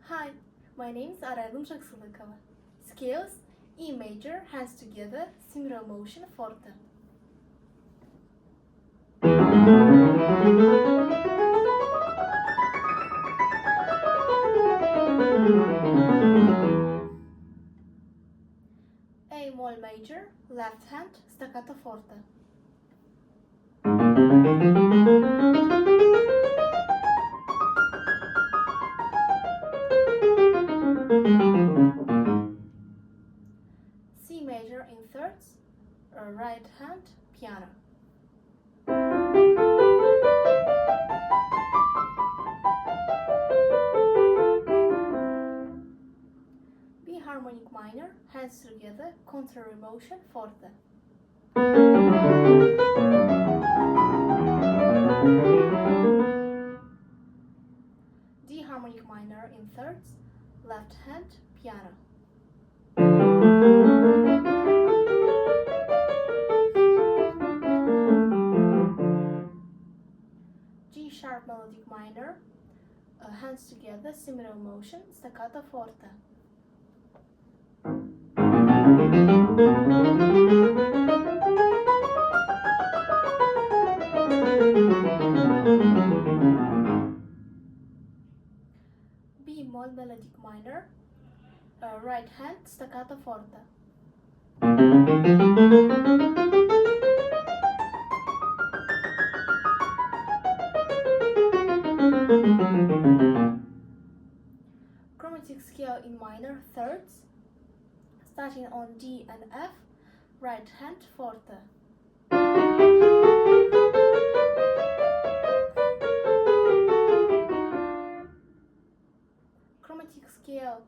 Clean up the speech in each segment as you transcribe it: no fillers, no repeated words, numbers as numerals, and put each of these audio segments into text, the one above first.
Hi, my name is Arailym Zhaxylykova. Scales E major, hands together, similar motion, forte. A moll major, left hand, staccato forte. C major in thirds, right hand, piano. B harmonic minor, hands together, contrary motion, forte. D harmonic minor in thirds, left hand, piano. G sharp melodic minor, hands together, similar motion, staccato forte. B moll melodic minor, right hand, staccato forte. Chromatic scale in minor, thirds, starting on D and F, right hand, forte. Chromatic scale,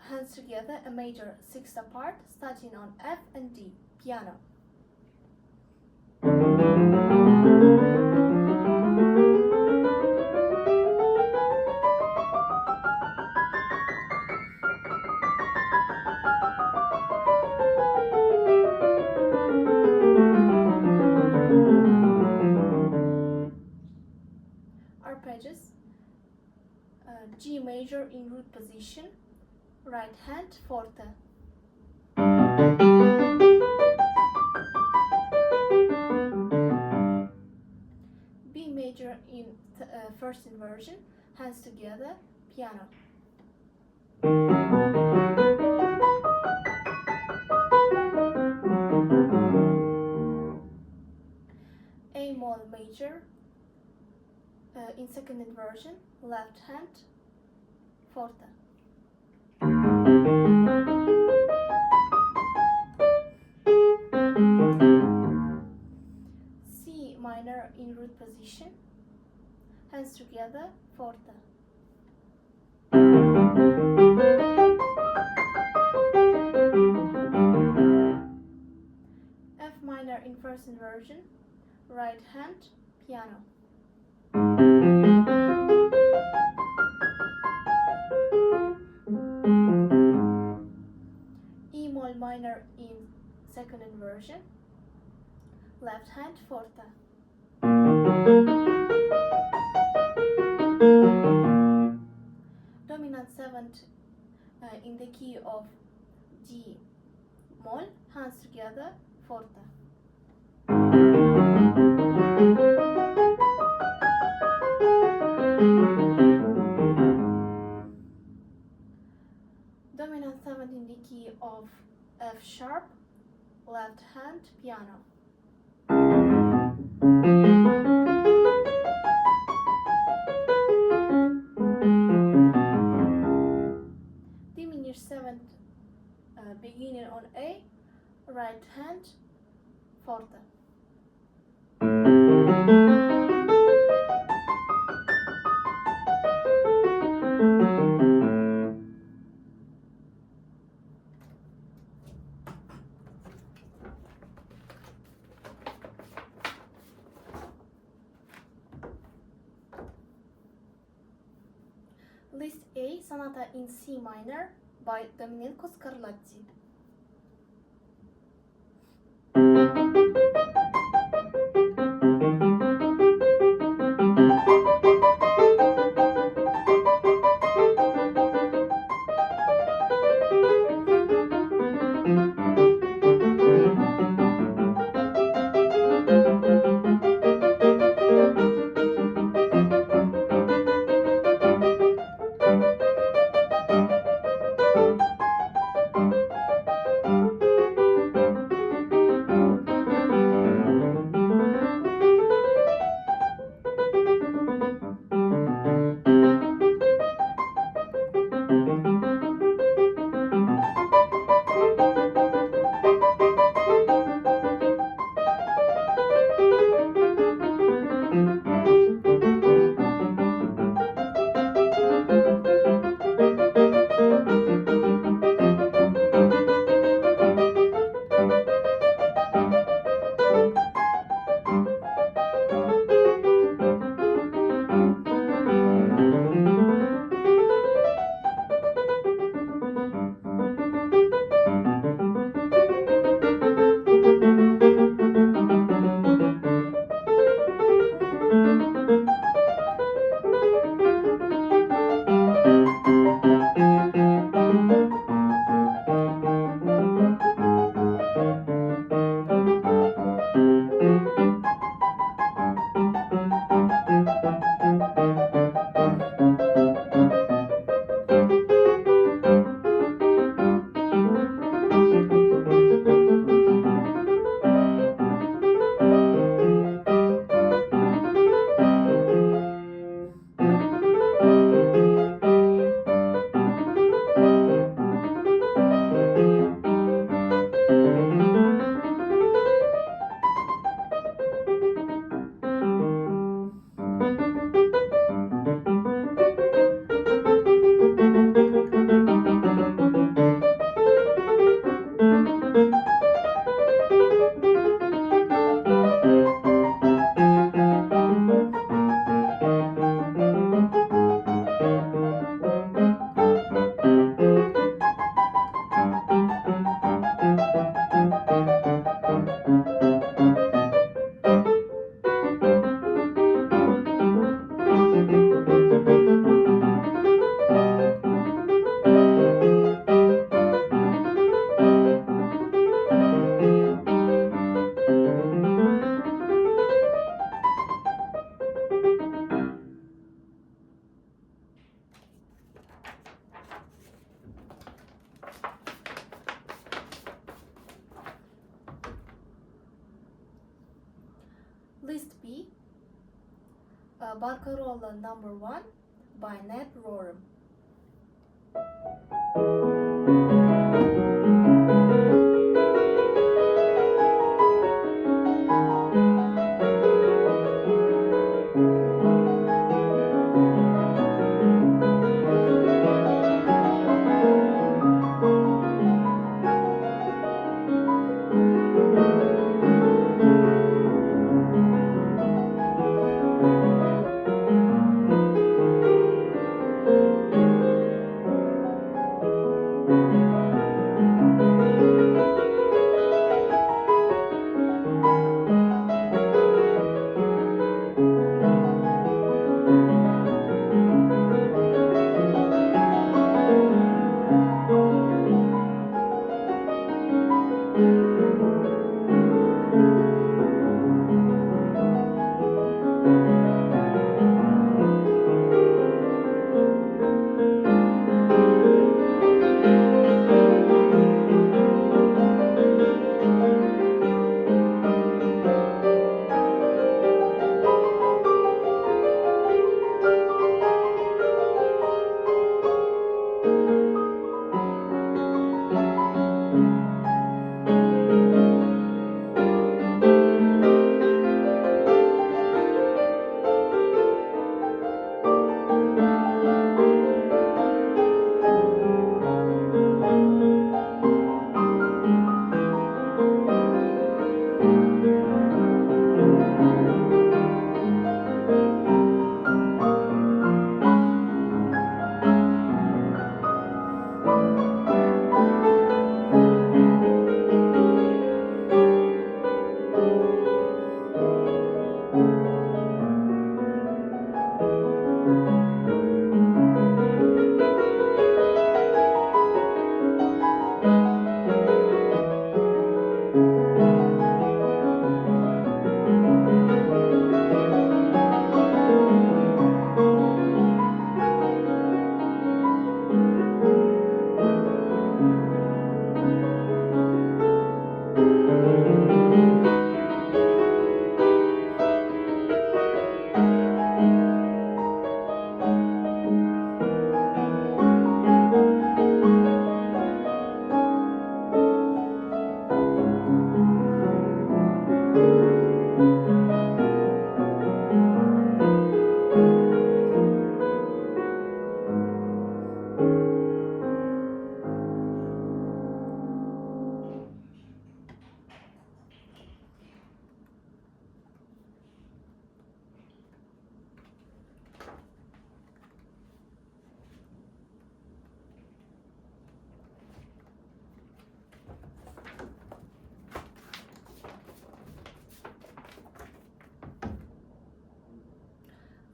hands together, a major, sixth apart, starting on F and D, piano. Arpeggios, G major in root position, right hand, forte. B major in first inversion, hands together, piano. A moll major in second inversion, left hand, forte. C minor in root position, hands together, forte. F minor in first inversion, right hand, piano. E moll minor in second inversion, left hand, forte. Dominant seventh in the key of D moll, hands together, forte. Dominant seventh in the key of F sharp, left hand, piano. Diminished seventh beginning on A, right hand, forte. List A, Sonata in C minor by Domenico Scarlatti. List B, Barcarola number 1 by Ned Rorem.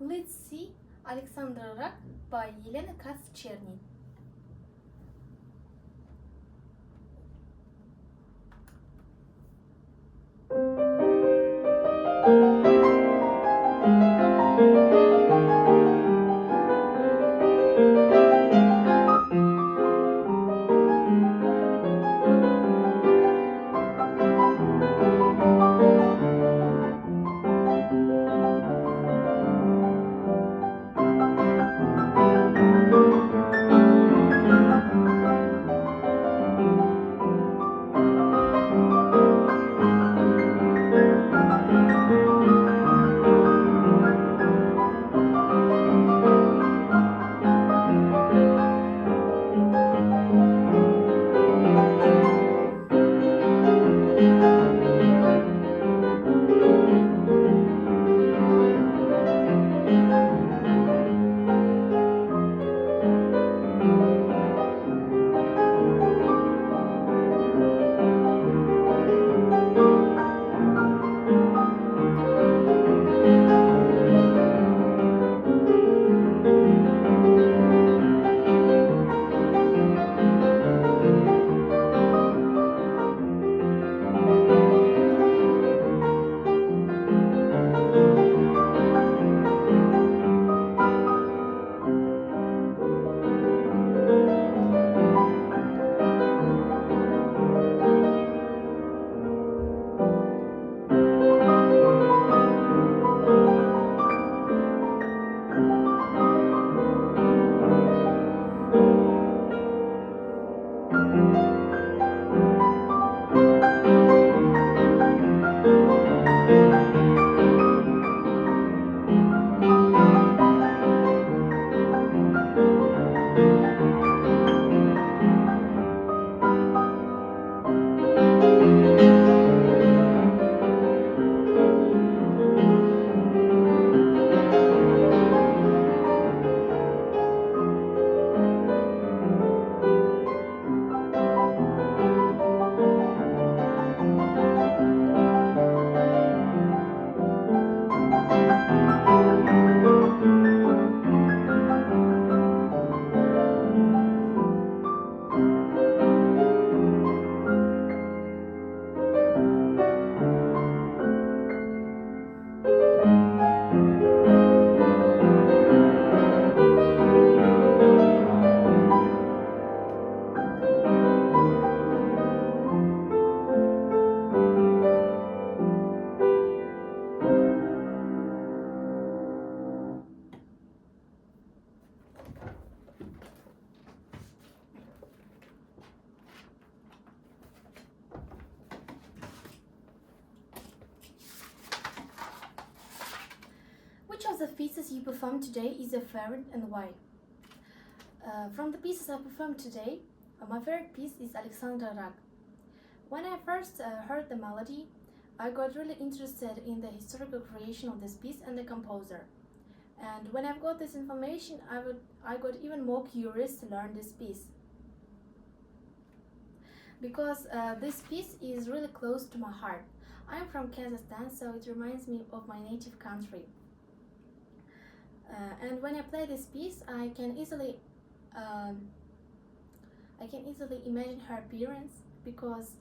Let's see Alexandra Rak by Yelena Katz-Cherny. of the pieces you performed today is your favorite and why? From the pieces I performed today, my favorite piece is Alexandra Rag. When I first heard the melody, I got really interested in the historical creation of this piece and the composer. And when I've got this information, I got even more curious to learn this piece. Because this piece is really close to my heart. I'm from Kazakhstan, so it reminds me of my native country. And when I play this piece, I can easily imagine her appearance because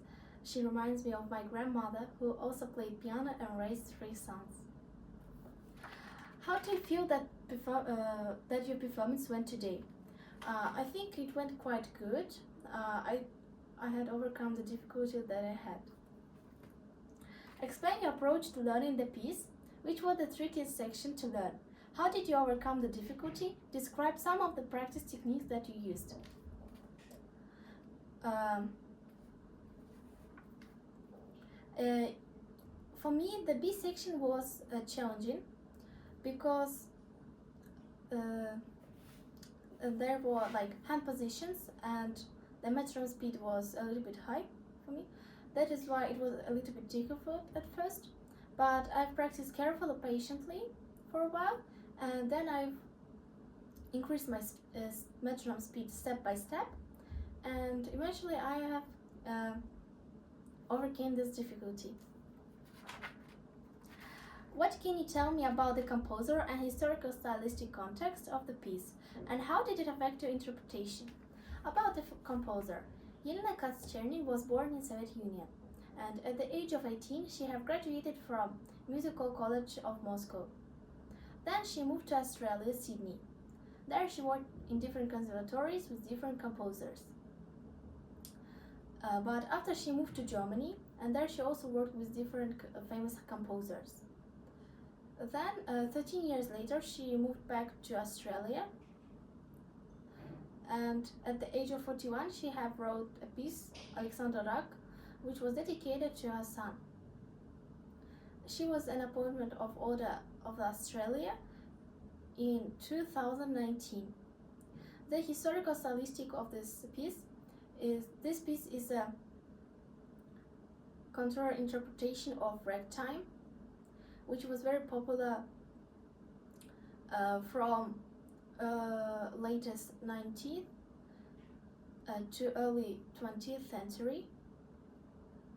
she reminds me of my grandmother, who also played piano and raised 3 sons. How do you feel that your performance went today? I think it went quite good. I had overcome the difficulty that I had. Explain your approach to learning the piece. Which was the trickiest section to learn? How did you overcome the difficulty? Describe some of the practice techniques that you used. For me, the B section was challenging because there were like hand positions and the metronome speed was a little bit high for me. That is why it was a little bit difficult at first, but I've practiced carefully, patiently for a while, and then I've increased my metronome speed step by step, and eventually I have overcame this difficulty. What can you tell me about the composer and historical stylistic context of the piece, and how did it affect your interpretation? About the composer, Yelena Kostyerny was born in Soviet Union, and at the age of 18 she had graduated from Musical College of Moscow. Then she moved to Australia, Sydney. There she worked in different conservatories with different composers. But after she moved to Germany, and there she also worked with different famous composers. Then, 13 years later, she moved back to Australia, and at the age of 41, she had wrote a piece, Alexandra Rag, which was dedicated to her son. She was an appointment of Order of Australia in 2019. The historical stylistic of this piece is a contemporary interpretation of ragtime, which was very popular from latest 19th to early 20th century.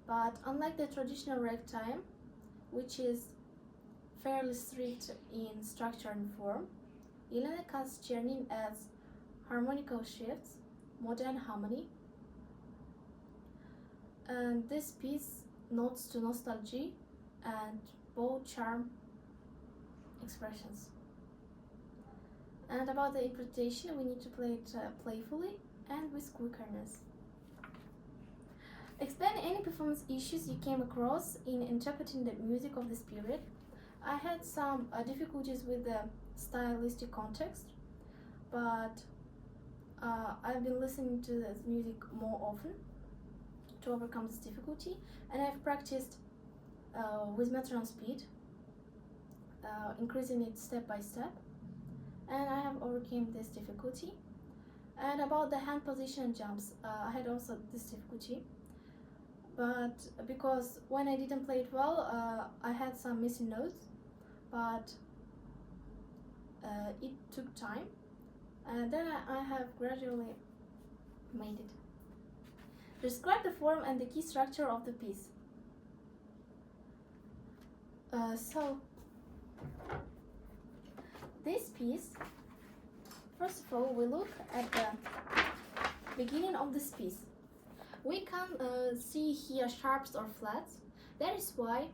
But unlike the traditional ragtime, which is fairly strict in structure and form, Yelena Kostyerny adds harmonical shifts, modern harmony, and this piece nods to nostalgia and bold charm expressions. And about the interpretation, we need to play it playfully and with quickness. Explain any performance issues you came across in interpreting the music of this period. I had some difficulties with the stylistic context, but I've been listening to this music more often to overcome this difficulty, and I've practiced with metronome speed, increasing it step by step, and I have overcome this difficulty. And about the hand position and jumps, I had also this difficulty, but because when I didn't play it well, I had some missing notes, but it took time, and then I have gradually made it. Describe the form and the key structure of the piece. So, this piece, first of all, we look at the beginning of this piece. We can see here sharps or flats. That is why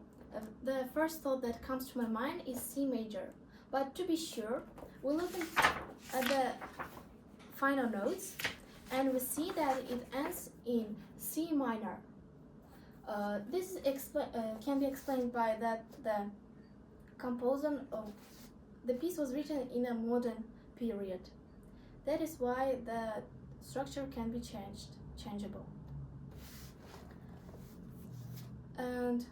the first thought that comes to my mind is C major. But to be sure, we look at the final notes, and we see that it ends in C minor. This can be explained by that the composition of the piece was written in a modern period. That is why the structure can be changeable. And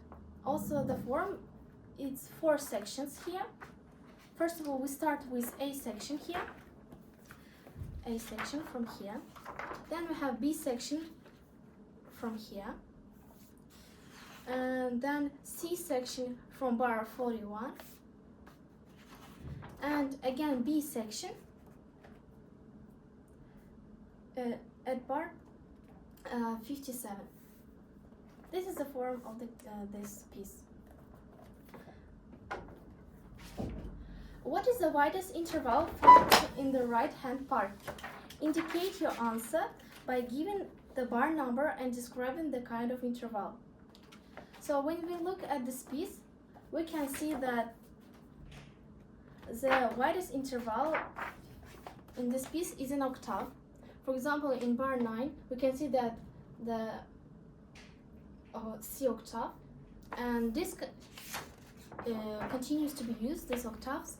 also the form, it's 4 sections here, First of all, we start with A section here. A section from here. Then we have B section from here. And then C section from bar 41. And again B section at bar 57. This is the form of this piece. What is the widest interval found in the right hand part? Indicate your answer by giving the bar number and describing the kind of interval. So when we look at this piece, we can see that the widest interval in this piece is an octave. For example, in bar 9, we can see that the C octave, and this continues to be used, these octaves,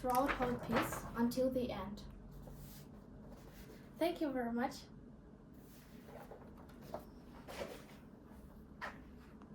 throughout whole piece until the end. Thank you very much.